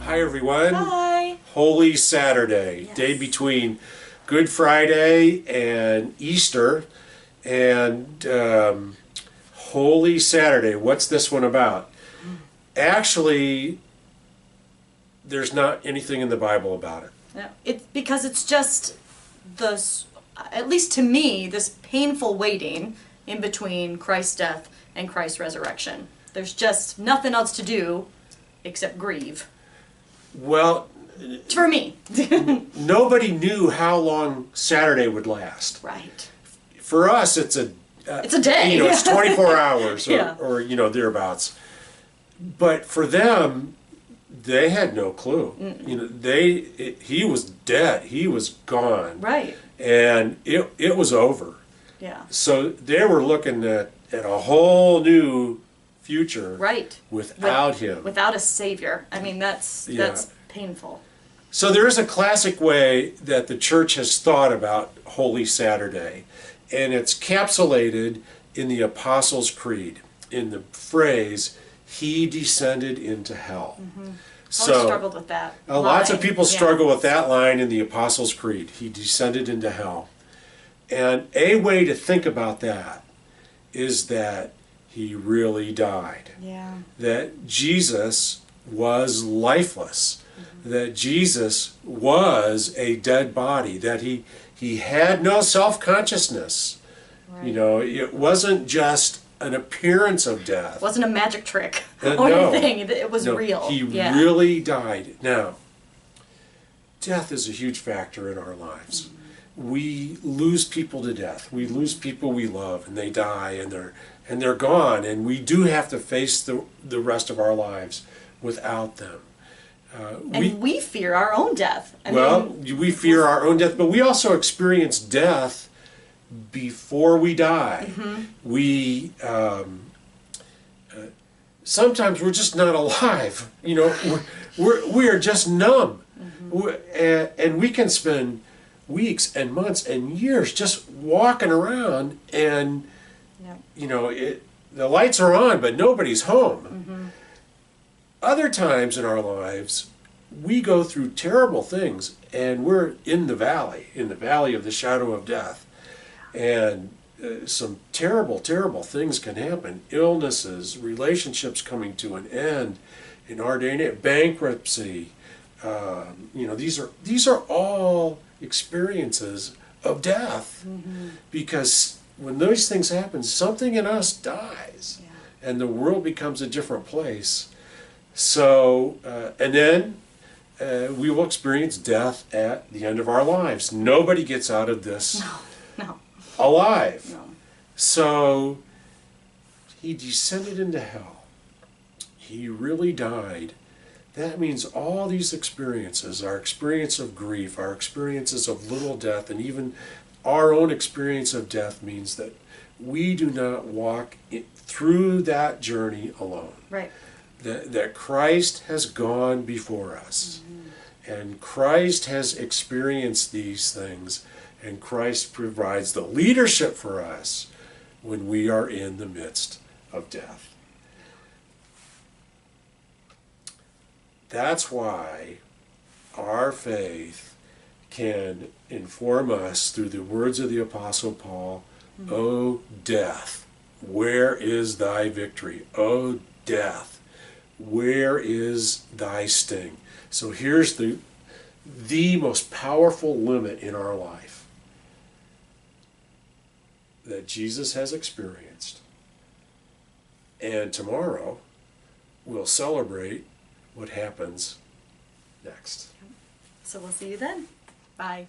Hi everyone. Hi. Holy Saturday, Yes. day between Good Friday and Easter. And Holy Saturday, what's this one about? Actually, there's not anything in the Bible about it. No, it's because it's just this, at least to me, this painful waiting in between Christ's death and Christ's resurrection. There's just nothing else to do except grieve. Well, For me. nobody knew how long Saturday would last. Right. For us, it's a day. It's 24 hours or, Yeah. or thereabouts. But for them, they had no clue. He was dead. He was gone. Right. And it was over. Yeah. So they were looking at a whole new future. Right. Without him. Without a savior. I mean, that's painful. So there is a classic way that the church has thought about Holy Saturday, and it's capsulated in the Apostles' Creed, in the phrase, "He descended into hell." Mm-hmm. So I struggled with that. lots of people struggle Yeah. with that line in the Apostles' Creed, "He descended into hell." And a way to think about that is that he really died. Yeah. That Jesus was lifeless. That Jesus was a dead body. That he had no self-consciousness. Right. It wasn't just an appearance of death. It wasn't a magic trick or No. anything. It was real. He Yeah. really died. Now, death is a huge factor in our lives. We lose people to death. We lose people we love, and they die, and they're gone. And we do have to face the rest of our lives without them. We fear our own death. We fear our own death, but we also experience death before we die. Mm-hmm. We sometimes we're just not alive. We are just numb, and we can spend weeks and months and years just walking around, and the lights are on, but nobody's home. Mm-hmm. Other times in our lives, we go through terrible things, and we're in the valley of the shadow of death. And some terrible, terrible things can happen. Illnesses, relationships coming to an end, in our day and age, bankruptcy. These are all experiences of death. Mm-hmm. Because when those things happen, something in us dies, and the world becomes a different place. So, and then we will experience death at the end of our lives. Nobody gets out of this No. alive. No. So, he descended into hell. He really died. That means all these experiences, our experience of grief, our experiences of little death, and even our own experience of death means that we do not walk through that journey alone. Right. That Christ has gone before us, and Christ has experienced these things, and Christ provides the leadership for us when we are in the midst of death. That's why our faith can inform us through the words of the Apostle Paul, "O death, where is thy victory? O death, where is thy sting?" So here's the most powerful limit in our life that Jesus has experienced. And tomorrow we'll celebrate what happens next. So we'll see you then. Bye.